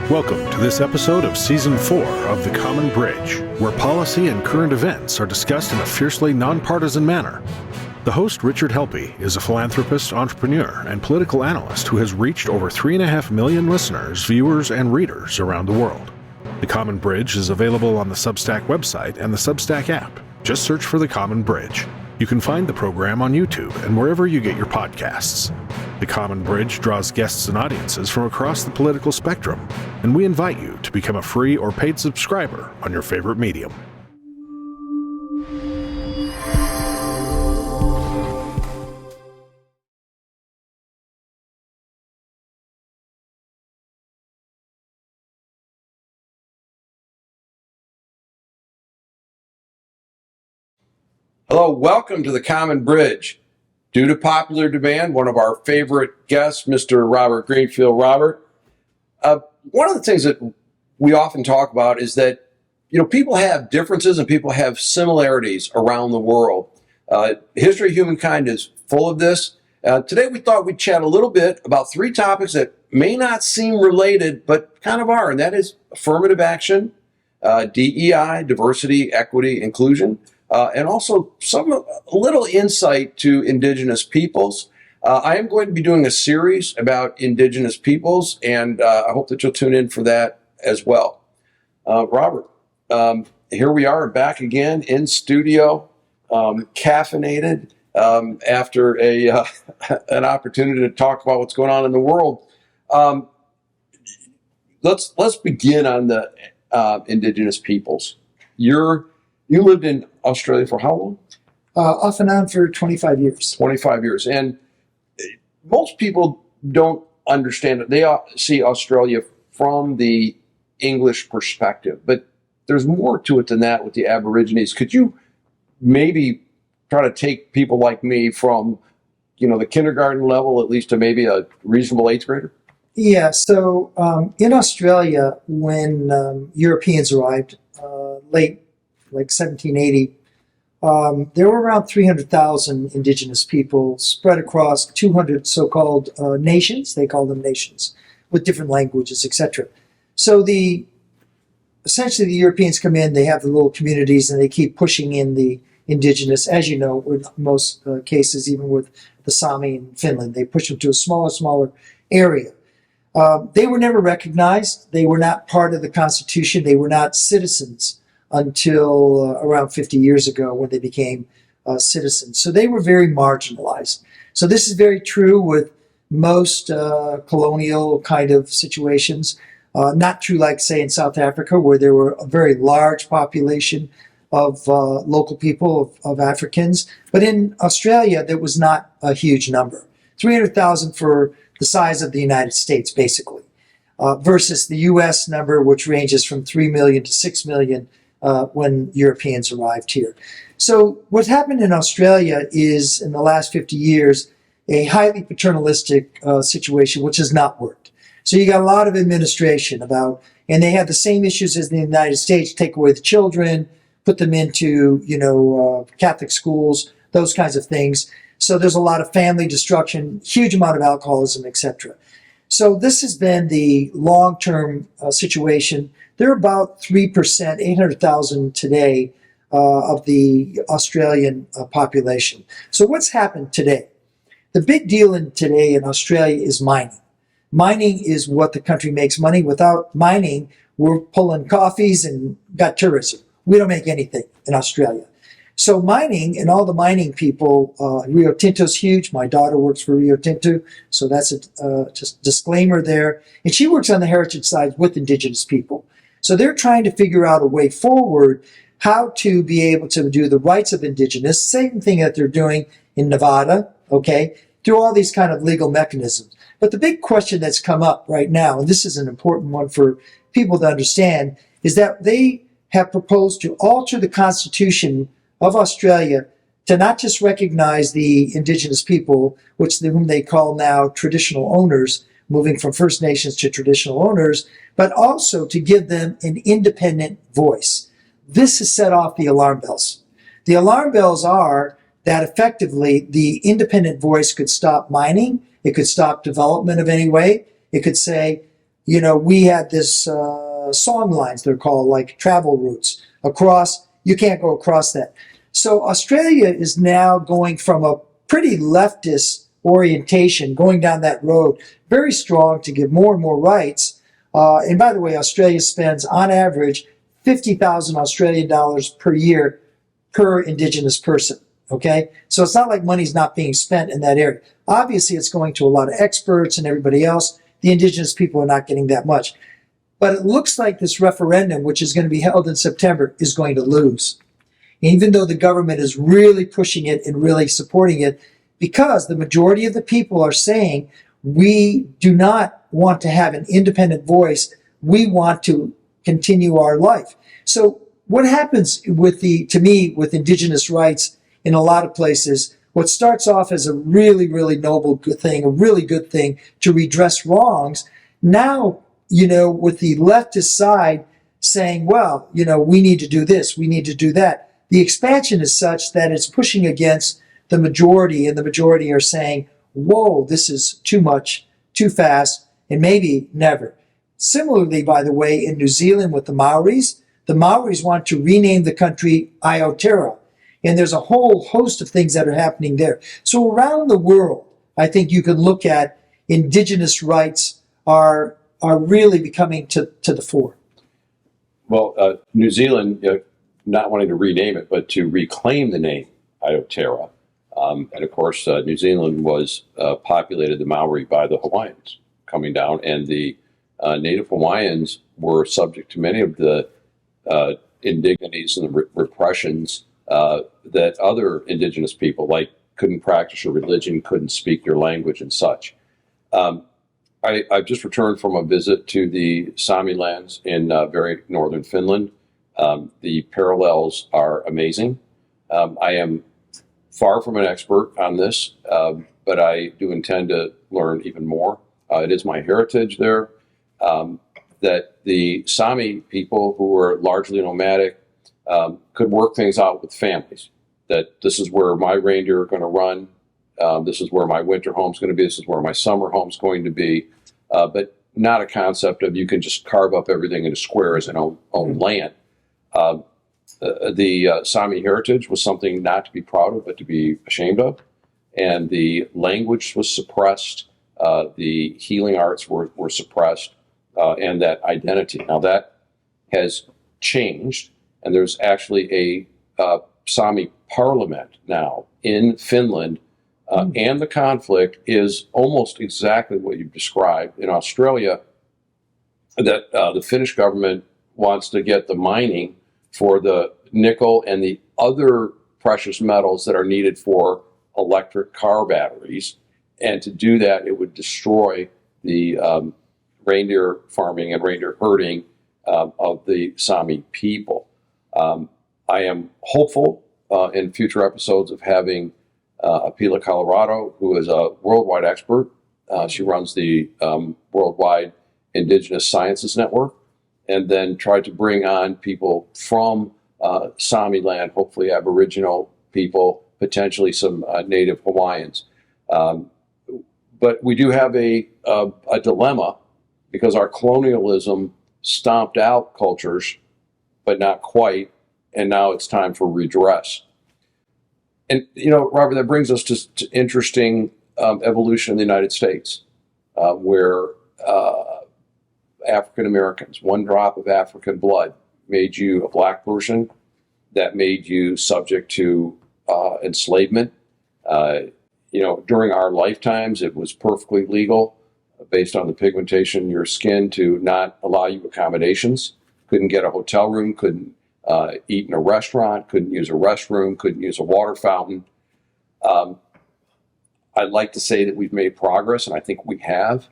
Welcome to this episode of Season 4 of The Common Bridge, where policy and current events are discussed in a fiercely nonpartisan manner. The host, Richard Helppie, is a philanthropist, entrepreneur, and political analyst who has reached over 3.5 million listeners, viewers, and readers around the world. The Common Bridge is available on the Substack website and the Substack app. Just search for The Common Bridge. You can find the program on YouTube and wherever you get your podcasts. The Common Bridge draws guests and audiences from across the political spectrum, and we invite you to become a free or paid subscriber on your favorite medium. Hello, welcome to the Common Bridge. Due to popular demand, one of our favorite guests, Mr. Robert Greenfield. Robert, one of the things that we often talk about is that, people have differences and people have similarities around the world. History of humankind is full of this. Today we thought we'd chat a little bit about three topics that may not seem related, but kind of are, and that is affirmative action, DEI, diversity, equity, inclusion, and also a little insight to Indigenous peoples. I am going to be doing a series about Indigenous peoples, and I hope that you'll tune in for that as well. Robert, here we are back again in studio, caffeinated after an opportunity to talk about what's going on in the world. Let's begin on the Indigenous peoples. You lived in Australia for how long? Off and on for 25 years. 25 years. And most people don't understand it. They see Australia from the English perspective, but there's more to it than that with the Aborigines. Could you maybe try to take people like me from, the kindergarten level, at least to maybe a reasonable eighth grader? Yeah, so in Australia, when Europeans arrived, late, like 1780, there were around 300,000 indigenous people spread across 200 so-called nations. They call them nations, with different languages, etc. So essentially the Europeans come in, they have the little communities, and they keep pushing in the indigenous. As you know, in most cases, even with the Sami in Finland, they push them to a smaller area. They were never recognized. They were not part of the Constitution. They were not citizens until around 50 years ago when they became citizens. So they were very marginalized. So this is very true with most colonial kind of situations. Not true like, say, in South Africa, where there were a very large population of local people, of Africans. But in Australia, there was not a huge number. 300,000 for the size of the United States, basically, versus the U.S. number, which ranges from 3 million to 6 million when Europeans arrived here. So what happened in Australia is, in the last 50 years, a highly paternalistic situation, which has not worked. So you got a lot of administration and they have the same issues as in the United States: take away the children, put them into, Catholic schools, those kinds of things. So there's a lot of family destruction, huge amount of alcoholism, etc. So this has been the long-term situation. They're about 3%, 800,000 today, of the Australian population. So what's happened today? The big deal today in Australia is mining. Mining is what the country makes money. Without mining, we're pulling coffees and got tourism. We don't make anything in Australia. So mining, and all the mining people, Rio Tinto's huge. My daughter works for Rio Tinto, so that's a just disclaimer there. And she works on the heritage side with Indigenous people. So they're trying to figure out a way forward, how to be able to do the rights of Indigenous, same thing that they're doing in Nevada, okay, through all these kind of legal mechanisms. But the big question that's come up right now, and this is an important one for people to understand, is that they have proposed to alter the Constitution of Australia to not just recognize the Indigenous people, whom they call now traditional owners, moving from First Nations to traditional owners, but also to give them an independent voice. This has set off the alarm bells. The alarm bells are that effectively the independent voice could stop mining, it could stop development of any way, it could say, we had this song lines, they're called, like travel routes across. You can't go across that. So Australia is now going from a pretty leftist orientation, going down that road, very strong to give more and more rights. And by the way, Australia spends on average 50,000 Australian dollars per year per Indigenous person. Okay, so it's not like money's not being spent in that area. Obviously, it's going to a lot of experts and everybody else. The Indigenous people are not getting that much. But it looks like this referendum, which is going to be held in September, is going to lose. Even though the government is really pushing it and really supporting it, because the majority of the people are saying, we do not want to have an independent voice. We want to continue our life. So what happens with with Indigenous rights in a lot of places, what starts off as a really, really noble good thing, a really good thing to redress wrongs, now, with the leftist side saying, well, we need to do this, we need to do that. The expansion is such that it's pushing against the majority, and the majority are saying, whoa, this is too much, too fast, and maybe never. Similarly, by the way, in New Zealand with the Maoris want to rename the country Aiotera. And there's a whole host of things that are happening there. So around the world, I think you can look at Indigenous rights are really becoming to the fore. Well, New Zealand, not wanting to rename it, but to reclaim the name Aiotera. And of course, New Zealand was populated, the Maori, by the Hawaiians coming down, and the native Hawaiians were subject to many of the indignities and the repressions that other Indigenous people, like couldn't practice your religion, couldn't speak your language and such. I've just returned from a visit to the Sami lands in very northern Finland. The parallels are amazing. I am far from an expert on this, but I do intend to learn even more. It is my heritage there that the Sami people, who were largely nomadic, could work things out with families. That this is where my reindeer are going to run. This is where my winter home's going to be. This is where my summer home's going to be. But not a concept of you can just carve up everything into squares and own land. The Sami heritage was something not to be proud of, but to be ashamed of. And the language was suppressed. The healing arts were suppressed, and that identity. Now that has changed, and there's actually a Sami parliament now in Finland, and the conflict is almost exactly what you've described in Australia, that the Finnish government wants to get the mining for the nickel and the other precious metals that are needed for electric car batteries. And to do that, it would destroy the reindeer farming and reindeer herding of the Sami people. I am hopeful in future episodes of having Apila Colorado, who is a worldwide expert. She runs the Worldwide Indigenous Sciences Network, and then try to bring on people from Sami land, hopefully Aboriginal people, potentially some native Hawaiians. But we do have a dilemma, because our colonialism stomped out cultures, but not quite, and now it's time for redress. And, Robert, that brings us to interesting evolution in the United States, where African Americans, one drop of African blood made you a black person, that made you subject to enslavement. During our lifetimes, it was perfectly legal, based on the pigmentation in your skin, to not allow you accommodations. Couldn't get a hotel room, couldn't eat in a restaurant, couldn't use a restroom, couldn't use a water fountain. I'd like to say that we've made progress, and I think we have.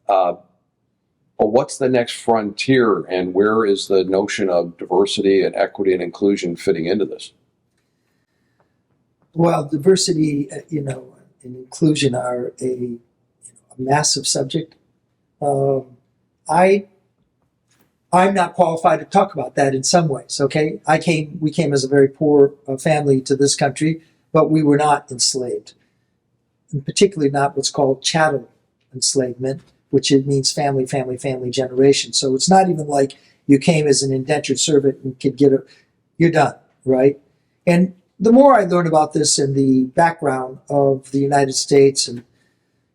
But what's the next frontier, and where is the notion of diversity and equity and inclusion fitting into this? Well, diversity, and inclusion are a massive subject. I'm not qualified to talk about that in some ways. Okay, we came as a very poor family to this country, but we were not enslaved, and particularly not what's called chattel enslavement. which it means family, family, family generation. So it's not even like you came as an indentured servant and could get you're done, right? And the more I learn about this in the background of the United States, and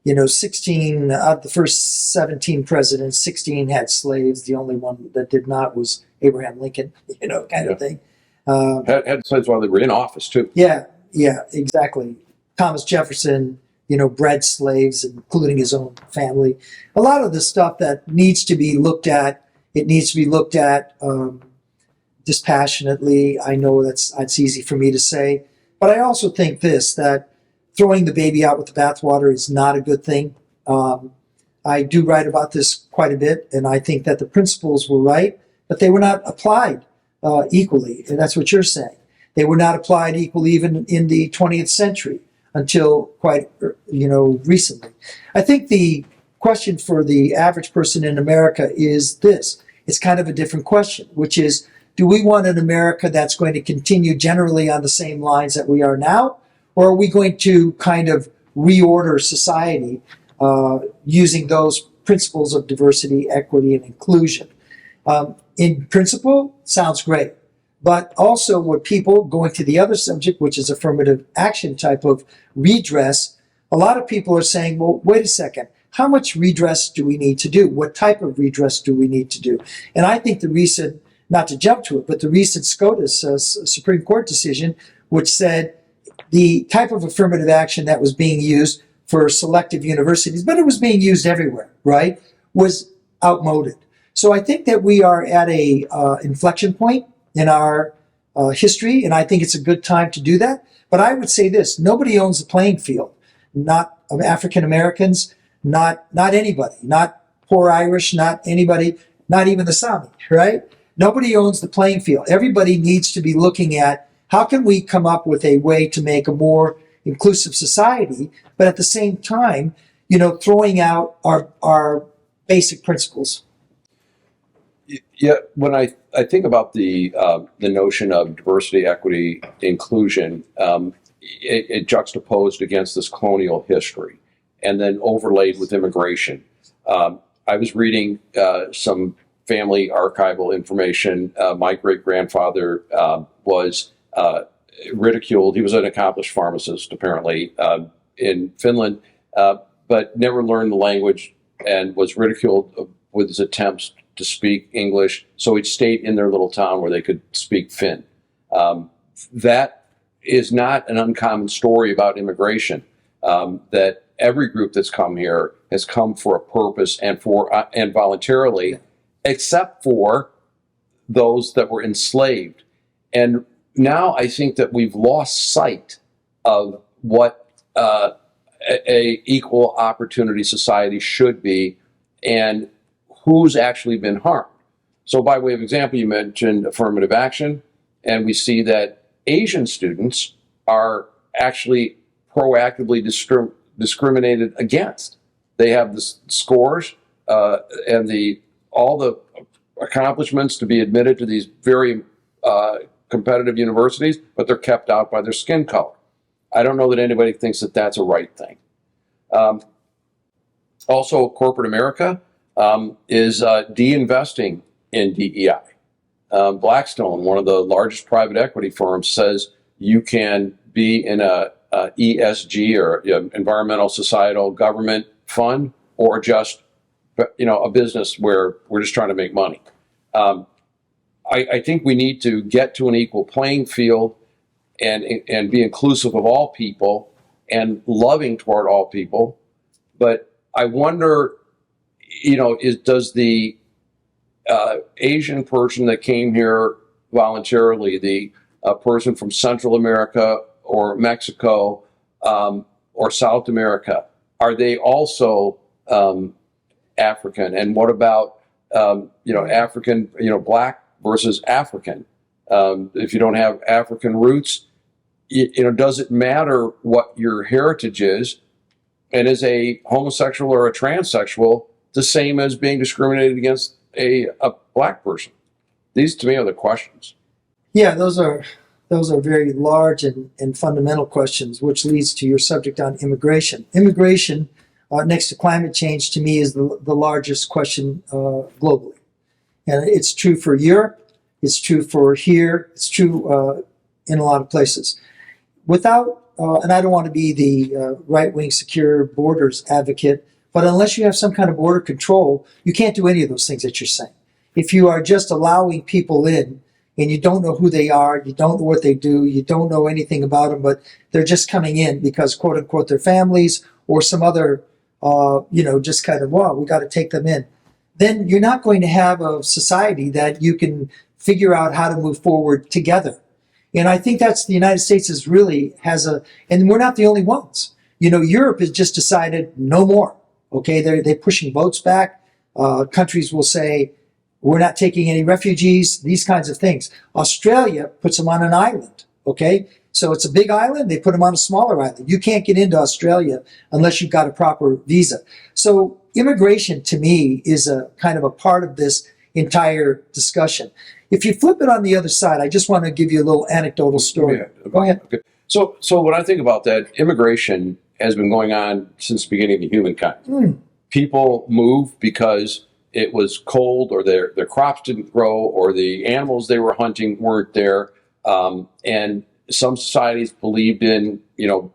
16 out of the first 17 presidents, 16 had slaves. The only one that did not was Abraham Lincoln, kind of thing. Had slaves while they were in office too. Yeah, exactly. Thomas Jefferson, bred slaves, including his own family. A lot of the stuff that needs to be looked at, it needs to be looked at dispassionately. I know that's easy for me to say, but I also think that throwing the baby out with the bathwater is not a good thing. I do write about this quite a bit, and I think that the principles were right, but they were not applied equally, and that's what you're saying. They were not applied equally even in the 20th century until quite, recently. I think the question for the average person in America is this. It's kind of a different question, which is, do we want an America that's going to continue generally on the same lines that we are now? Or are we going to kind of reorder society using those principles of diversity, equity, and inclusion? In principle, sounds great. But also what people, going to the other subject, which is affirmative action type of redress, a lot of people are saying, well, wait a second, how much redress do we need to do? What type of redress do we need to do? And I think the recent, not to jump to it, but the recent SCOTUS Supreme Court decision, which said the type of affirmative action that was being used for selective universities, but it was being used everywhere, right, was outmoded. So I think that we are at a inflection point in our history, and I think it's a good time to do that. But I would say this, nobody owns the playing field, not African Americans, not anybody, not poor Irish, not anybody, not even the Sami, right? Nobody owns the playing field. Everybody needs to be looking at how can we come up with a way to make a more inclusive society, but at the same time, throwing out our basic principles. Yeah, when I think about the notion of diversity, equity, inclusion, it juxtaposed against this colonial history, and then overlaid with immigration. I was reading some family archival information. My great-grandfather was ridiculed. He was an accomplished pharmacist, apparently, in Finland, but never learned the language and was ridiculed with his attempts to speak English, so he stayed in their little town where they could speak Finn. That is not an uncommon story about immigration, that every group that's come here has come for a purpose and voluntarily, except for those that were enslaved. And now I think that we've lost sight of what a equal opportunity society should be and who's actually been harmed. So by way of example, you mentioned affirmative action, and we see that Asian students are actually proactively discriminated against. They have the scores and all the accomplishments to be admitted to these very competitive universities, but they're kept out by their skin color. I don't know that anybody thinks that that's a right thing. Also, corporate America is de-investing in DEI. Blackstone, one of the largest private equity firms, says you can be in a ESG or environmental societal government fund, or just a business where we're just trying to make money. I think we need to get to an equal playing field and be inclusive of all people and loving toward all people. But I wonder, does the Asian person that came here voluntarily, the person from Central America or Mexico or South America, are they also African? And what about African, black versus African? If you don't have African roots, does it matter what your heritage is? And is a homosexual or a transsexual the same as being discriminated against a black person? These, to me, are the questions. Yeah, those are very large and fundamental questions, which leads to your subject on immigration. Immigration next to climate change, to me, is the largest question globally. And it's true for Europe, it's true for here, it's true in a lot of places. Without, and I don't want to be the right-wing secure borders advocate, but unless you have some kind of border control, you can't do any of those things that you're saying. If you are just allowing people in and you don't know who they are, you don't know what they do, you don't know anything about them, but they're just coming in because, quote unquote, their families or some other, just kind of, wow, we got to take them in. Then you're not going to have a society that you can figure out how to move forward together. And I think that's the United States is really has and we're not the only ones. Europe has just decided no more. Okay, they're pushing boats back. Countries will say, we're not taking any refugees, these kinds of things. Australia puts them on an island, okay? So it's a big island, they put them on a smaller island. You can't get into Australia unless you've got a proper visa. So immigration, to me, is a kind of a part of this entire discussion. If you flip it on the other side, I just want to give you a little anecdotal story. Yeah. Go ahead. Okay. So when I think about that, immigration has been going on since the beginning of humankind. People move because it was cold, or their crops didn't grow, or the animals they were hunting weren't there. And some societies believed in, it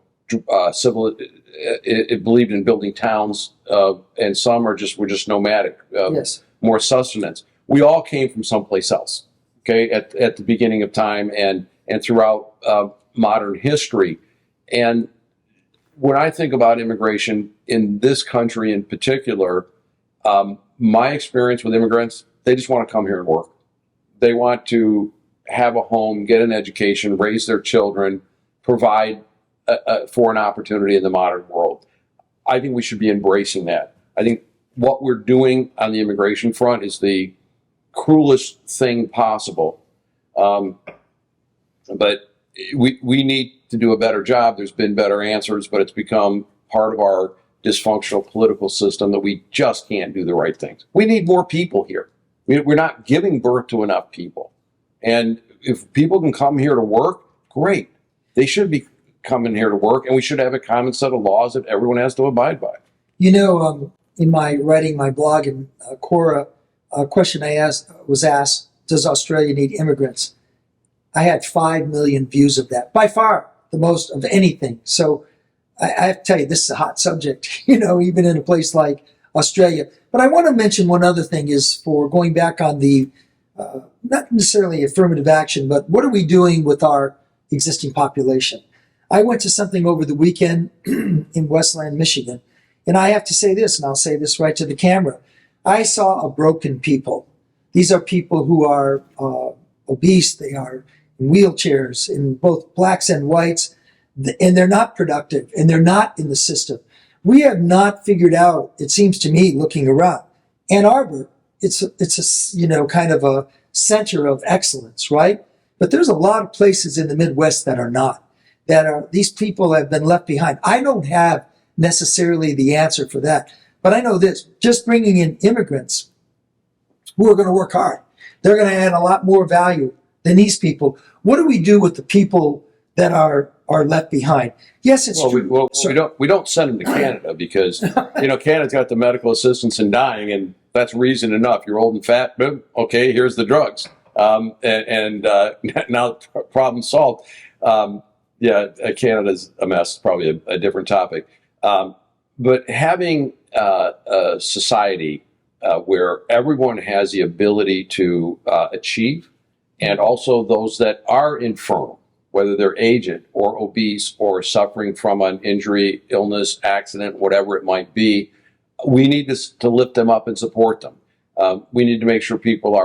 believed in building towns, and some were just nomadic, Yes. more sustenance. We all came from someplace else, okay, at the beginning of time and throughout modern history. And when I think about immigration in this country in particular, my experience with immigrants, they just want to come here and work. They want to have a home, get an education, raise their children, provide for an opportunity in the modern world. I think we should be embracing that. I think what we're doing on the immigration front is the cruelest thing possible. But we need to do a better job. There's been better answers, but it's become part of our dysfunctional political system that we just can't do the right things. We need more people here. We're not giving birth to enough people. And if people can come here to work, great. They should be coming here to work, and we should have a common set of laws that everyone has to abide by. In my writing my blog in Quora, a question was asked, does Australia need immigrants? I had 5 million views of that, by far the most of anything. So I have to tell you, this is a hot subject, even in a place like Australia. But I want to mention one other thing is for going back on the, not necessarily affirmative action, but what are we doing with our existing population? I went to something over the weekend in Westland, Michigan, and I have to say this, and I'll say this right to the camera. I saw a broken people. These are people who are obese, they are in wheelchairs, in both blacks and whites, and they're not productive, and they're not in the system. We have not figured out, it seems to me, looking around. Ann Arbor, it's a kind of a center of excellence, right? But there's a lot of places in the Midwest that are not. These people have been left behind. I don't have necessarily the answer for that, but I know this: just bringing in immigrants who are going to work hard, they're going to add a lot more value than these people. What do we do with the people that are left behind? Yes, it's true. We don't send them to Canada because Canada's got the medical assistance in dying, and that's reason enough. You're old and fat. Boom. Okay, here's the drugs, and now problem solved. Canada's a mess. Probably a different topic. But having a society where everyone has the ability to achieve, and also those that are infirm, whether they're aged or obese or suffering from an injury, illness, accident, whatever it might be, we need to lift them up and support them. We need to make sure people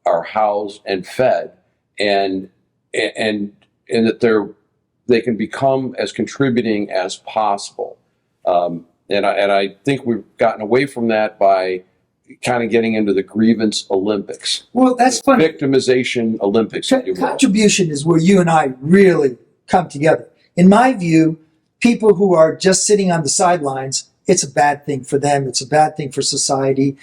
are housed and fed, and that they can become as contributing as possible. And I think we've gotten away from that by kind of getting into the grievance Olympics. Well, that's funny. Victimization Olympics. Contribution is where you and I really come together. In my view, people who are just sitting on the sidelines, it's a bad thing for them. It's a bad thing for society.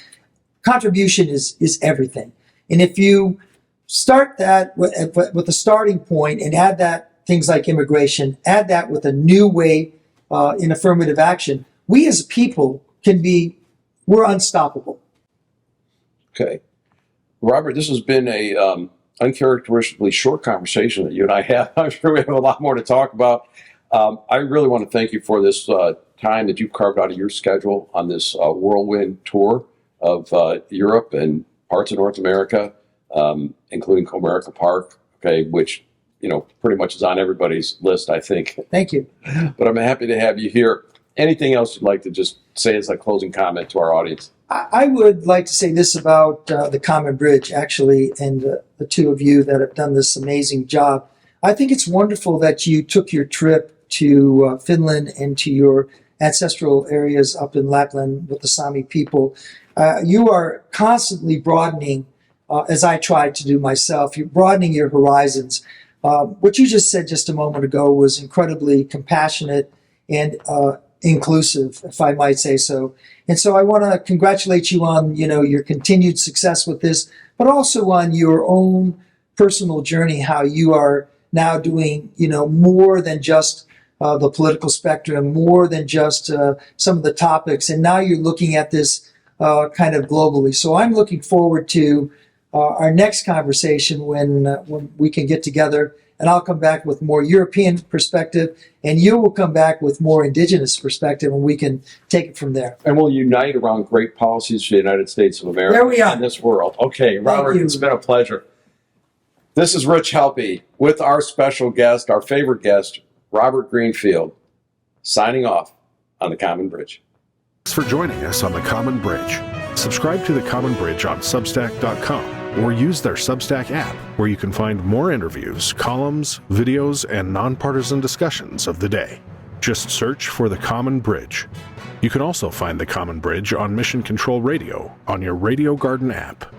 Contribution is everything. And if you start that with a starting point and add that things like immigration, add that with a new way in affirmative action, we as a people we're unstoppable. Okay. Robert, this has been a uncharacteristically short conversation that you and I have. I'm sure we have a lot more to talk about. I really want to thank you for this time that you've carved out of your schedule on this whirlwind tour of Europe and parts of North America, including Comerica Park, okay, which, pretty much is on everybody's list, I think. Thank you. But I'm happy to have you here. Anything else you'd like to just say as a closing comment to our audience? I would like to say this about the Common Bridge, actually, and the two of you that have done this amazing job. I think it's wonderful that you took your trip to Finland and to your ancestral areas up in Lapland with the Sami people. You are constantly broadening, as I tried to do myself, you're broadening your horizons. What you just said just a moment ago was incredibly compassionate and inclusive, if I might say so. And so I want to congratulate you on, your continued success with this, but also on your own personal journey, how you are now doing, more than just the political spectrum, more than just some of the topics. And now you're looking at this kind of globally. So I'm looking forward to our next conversation when we can get together, and I'll come back with more European perspective, and you will come back with more Indigenous perspective, and we can take it from there. And we'll unite around great policies for the United States of America There we are. and this world. Okay, Robert, you. It's been a pleasure. This is Rich Helppie with our special guest, our favorite guest, Robert Greenfield, signing off on the Common Bridge. Thanks for joining us on the Common Bridge. Subscribe to the Common Bridge on Substack.com or use their Substack app, where you can find more interviews, columns, videos, and nonpartisan discussions of the day. Just search for the Common Bridge. You can also find the Common Bridge on Mission Control Radio on your Radio Garden app.